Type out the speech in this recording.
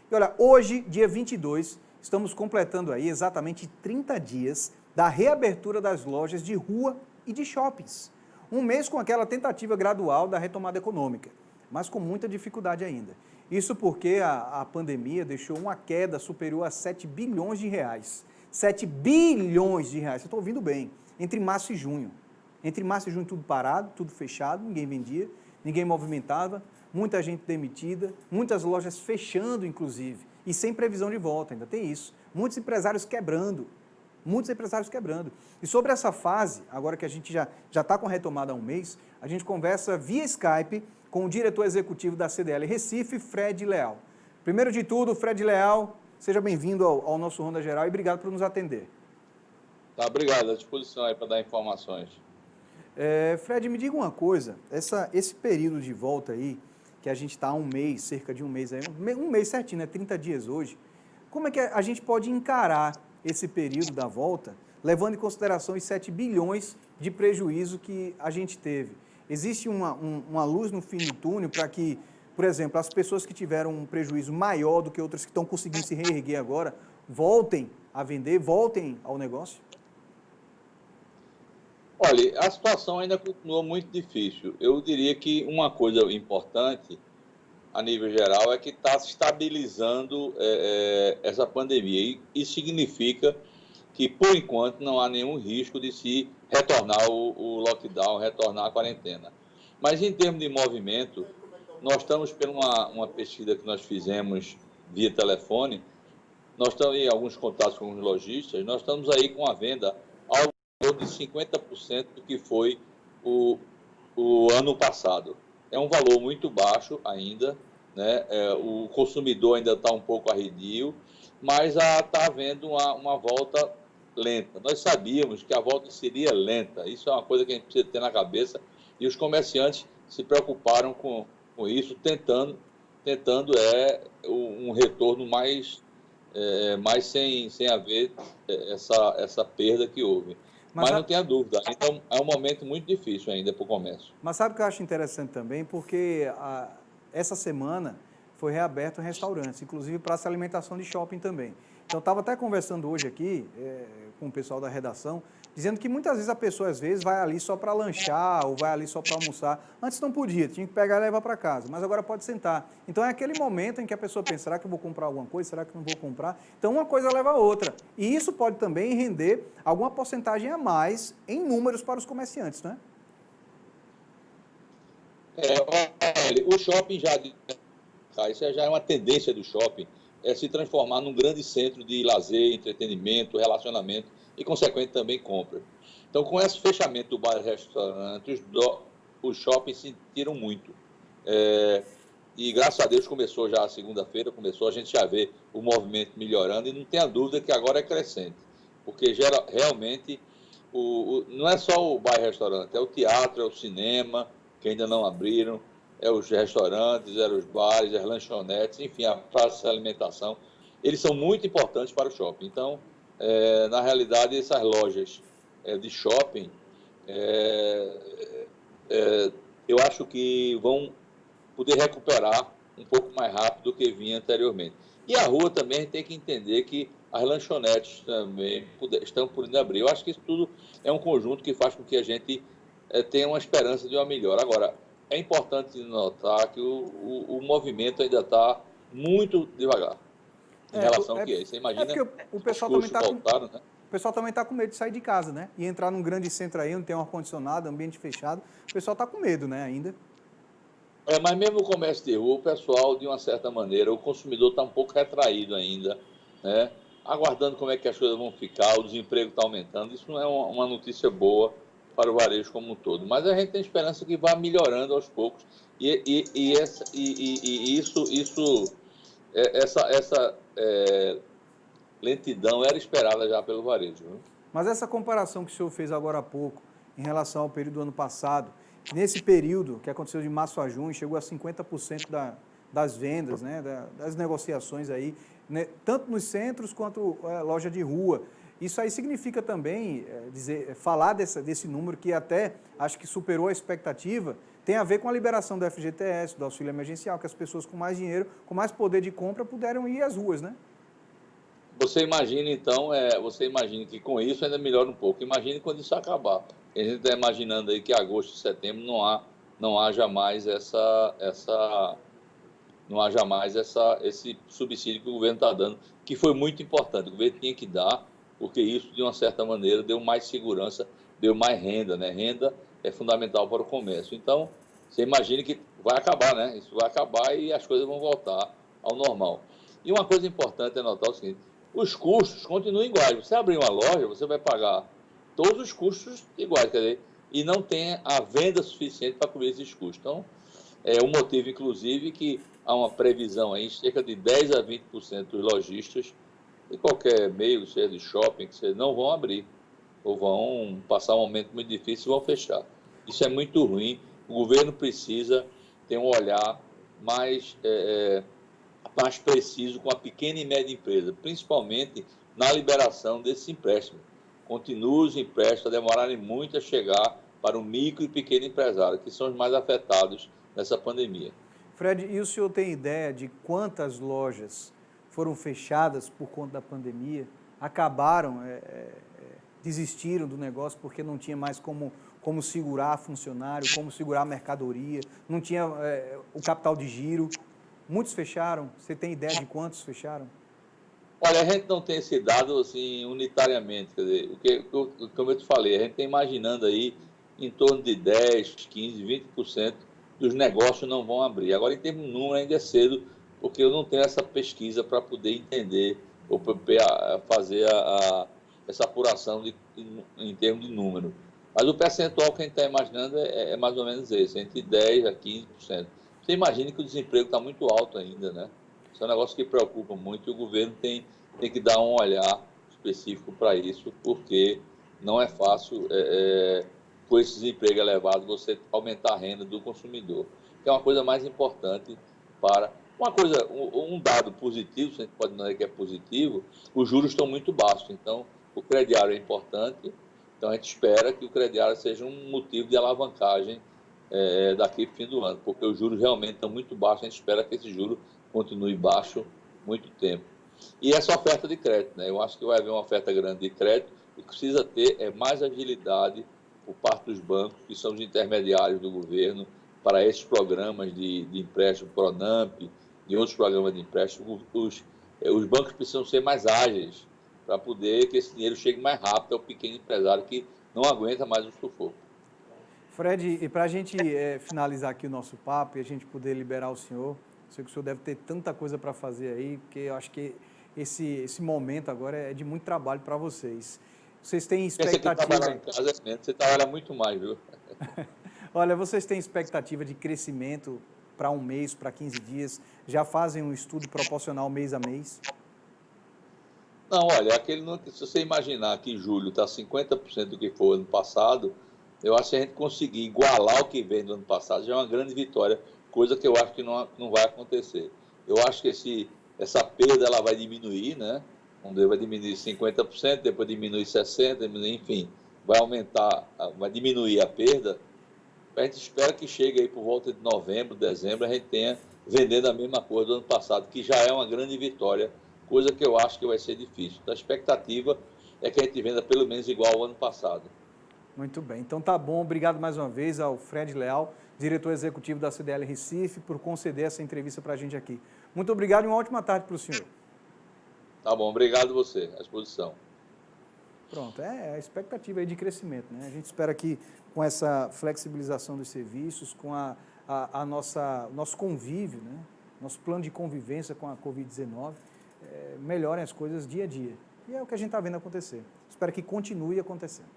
E olha, hoje, dia 22, estamos completando aí exatamente 30 dias da reabertura das lojas de rua e de shoppings. Um mês com aquela tentativa gradual da retomada econômica, mas com muita dificuldade ainda. Isso porque a pandemia deixou uma queda superior a 7 bilhões de reais. 7 bilhões de reais, você está ouvindo bem, entre março e junho. Entre março e junho tudo parado, tudo fechado, ninguém vendia, ninguém movimentava, muita gente demitida, muitas lojas fechando inclusive, e sem previsão de volta, ainda tem isso. Muitos empresários quebrando. E sobre essa fase, agora que a gente já está com a retomada há um mês, a gente conversa via Skype com o diretor executivo da CDL Recife, Fred Leal. Primeiro de tudo, Fred Leal, seja bem-vindo ao nosso Ronda Geral e obrigado por nos atender. Tá, obrigado, à disposição aí para dar informações. Fred, me diga uma coisa, esse período de volta aí, que a gente está há um mês, cerca de um mês aí, um mês certinho, né, 30 dias hoje, como é que a gente pode encarar esse período da volta, levando em consideração os 7 bilhões de prejuízo que a gente teve? Existe uma luz no fim do túnel para que, por exemplo, as pessoas que tiveram um prejuízo maior do que outras que estão conseguindo se reerguer agora, voltem a vender, voltem ao negócio? Olha, a situação ainda continua muito difícil. Eu diria que uma coisa importante, a nível geral, é que está se estabilizando essa pandemia. E isso significa que, por enquanto, não há nenhum risco de se retornar o lockdown, retornar a quarentena. Mas, em termos de movimento, nós estamos, por uma pesquisa que nós fizemos via telefone, nós estamos em alguns contatos com os lojistas, nós estamos aí com a venda ao de 50% do que foi o ano passado. É um valor muito baixo ainda, né? O consumidor ainda está um pouco arredio, mas está havendo uma volta lenta. Nós sabíamos que a volta seria lenta, isso é uma coisa que a gente precisa ter na cabeça, e os comerciantes se preocuparam com isso, tentando um retorno mais sem haver essa perda que houve. Mas não tenha dúvida, então é um momento muito difícil ainda para o comércio. Mas sabe o que eu acho interessante também? Porque essa semana foi reaberto restaurantes, inclusive praça de alimentação de shopping também. Então, eu estava até conversando hoje aqui com o pessoal da redação, dizendo que muitas vezes a pessoa, às vezes, vai ali só para lanchar ou vai ali só para almoçar. Antes não podia, tinha que pegar e levar para casa, mas agora pode sentar. Então, é aquele momento em que a pessoa pensa, será que eu vou comprar alguma coisa? Será que eu não vou comprar? Então, uma coisa leva a outra. E isso pode também render alguma porcentagem a mais em números para os comerciantes, não é? O shopping isso já é uma tendência do shopping, se transformar num grande centro de lazer, entretenimento, relacionamento e, consequente, também compra. Então, com esse fechamento do bar e restaurante, os shoppings sentiram muito. E, graças a Deus, começou já a segunda-feira, a gente já vê o movimento melhorando e não tenha dúvida que agora é crescente, porque realmente não é só o bar e restaurante, é o teatro, é o cinema, que ainda não abriram, é os restaurantes, é os bares, as lanchonetes, enfim, a praça de alimentação, eles são muito importantes para o shopping. Então, na realidade, essas lojas de shopping, eu acho que vão poder recuperar um pouco mais rápido do que vinha anteriormente. E a rua também, a gente tem que entender que as lanchonetes também estão podendo abrir. Eu acho que isso tudo é um conjunto que faz com que a gente tenha uma esperança de uma melhora. Agora, é importante notar que o movimento ainda está muito devagar em relação ao que é. Você imagina, o pessoal também está né? O pessoal também está com medo de sair de casa, né? E entrar num grande centro aí, onde tem um ar-condicionado, ambiente fechado, o pessoal está com medo, né, ainda. Mas mesmo o comércio de rua, o pessoal, de uma certa maneira, o consumidor está um pouco retraído ainda, né? Aguardando como é que as coisas vão ficar, o desemprego está aumentando. Isso não é uma notícia boa para o varejo como um todo. Mas a gente tem esperança que vá melhorando aos poucos. Essa lentidão era esperada já pelo varejo. Né? Mas essa comparação que o senhor fez agora há pouco, em relação ao período do ano passado, nesse período que aconteceu de março a junho, chegou a 50% das vendas, né, das negociações aí, né, tanto nos centros quanto loja de rua. Isso aí significa também falar desse número que até acho que superou a expectativa, tem a ver com a liberação do FGTS, do auxílio emergencial, que as pessoas com mais dinheiro, com mais poder de compra, puderam ir às ruas, né? Você imagina, então, você imagina que com isso ainda melhora um pouco. Imagine quando isso acabar. A gente está imaginando aí que agosto, setembro não haja mais esse subsídio que o governo está dando, que foi muito importante. O governo tinha que dar, porque isso, de uma certa maneira, deu mais segurança, deu mais renda, né? Renda é fundamental para o comércio. Então, você imagina que vai acabar, né? Isso vai acabar e as coisas vão voltar ao normal. E uma coisa importante é notar o seguinte: os custos continuam iguais. Você abrir uma loja, você vai pagar todos os custos iguais, quer dizer, e não tem a venda suficiente para cobrir esses custos. Então, é um motivo, inclusive, que há uma previsão aí, cerca de 10 a 20% dos lojistas de qualquer meio, seja de shopping, que seja, não vão abrir, ou vão passar um momento muito difícil e vão fechar. Isso é muito ruim. O governo precisa ter um olhar mais preciso com a pequena e média empresa, principalmente na liberação desse empréstimo. Continua os empréstimos a demorarem muito a chegar para o micro e pequeno empresário, que são os mais afetados nessa pandemia. Fred, e o senhor tem ideia de quantas lojas foram fechadas por conta da pandemia, acabaram, desistiram do negócio porque não tinha mais como segurar funcionário, como segurar a mercadoria, não tinha o capital de giro? Muitos fecharam. Você tem ideia de quantos fecharam? Olha, a gente não tem esse dado assim unitariamente, quer dizer, como eu te falei, a gente está imaginando aí em torno de 10, 15, 20% dos negócios não vão abrir. Agora, em termos de número, ainda é cedo, porque eu não tenho essa pesquisa para poder entender ou fazer essa apuração em termos de número. Mas o percentual que a gente está imaginando é mais ou menos esse, entre 10 a 15%. Você imagina que o desemprego está muito alto ainda, né? Isso é um negócio que preocupa muito e o governo tem que dar um olhar específico para isso, porque não é fácil, com esse desemprego elevado, você aumentar a renda do consumidor, que é uma coisa mais importante para... Um dado positivo, se a gente pode dizer que é positivo, os juros estão muito baixos, então o crediário é importante, então a gente espera que o crediário seja um motivo de alavancagem daqui para o fim do ano, porque os juros realmente estão muito baixos, a gente espera que esse juro continue baixo muito tempo. E essa oferta de crédito, né? Eu acho que vai haver uma oferta grande de crédito e precisa ter mais agilidade por parte dos bancos, que são os intermediários do governo, para esses programas de empréstimo Pronamp, e outros programas de empréstimo. Os bancos precisam ser mais ágeis para poder que esse dinheiro chegue mais rápido ao pequeno empresário que não aguenta mais o sufoco. Fred, e para a gente finalizar aqui o nosso papo e a gente poder liberar o senhor, sei que o senhor deve ter tanta coisa para fazer aí, porque eu acho que esse momento agora é de muito trabalho para vocês. Vocês têm expectativa... Trabalhar em casa, você trabalha muito mais, viu? Olha, vocês têm expectativa de crescimento para um mês, para 15 dias? Já fazem um estudo proporcional mês a mês? Não, olha, se você imaginar que em julho está 50% do que foi ano passado, eu acho que a gente conseguir igualar o que vem do ano passado já é uma grande vitória, coisa que eu acho que não vai acontecer. Eu acho que essa perda ela vai diminuir, né? Vai diminuir 50%, depois diminui 60%, enfim, vai aumentar, vai diminuir a perda. A gente espera que chegue aí por volta de novembro, dezembro, a gente tenha vendendo a mesma coisa do ano passado, que já é uma grande vitória, coisa que eu acho que vai ser difícil. Então, a expectativa é que a gente venda pelo menos igual ao ano passado. Muito bem, então tá bom. Obrigado mais uma vez ao Fred Leal, diretor executivo da CDL Recife, por conceder essa entrevista para a gente aqui. Muito obrigado e uma ótima tarde para o senhor. Tá bom, obrigado você, à disposição. Pronto, é a expectativa aí de crescimento, né? A gente espera que com essa flexibilização dos serviços, com nosso convívio, né? Nosso plano de convivência com a Covid-19, melhorem as coisas dia a dia. E é o que a gente está vendo acontecer. Espero que continue acontecendo.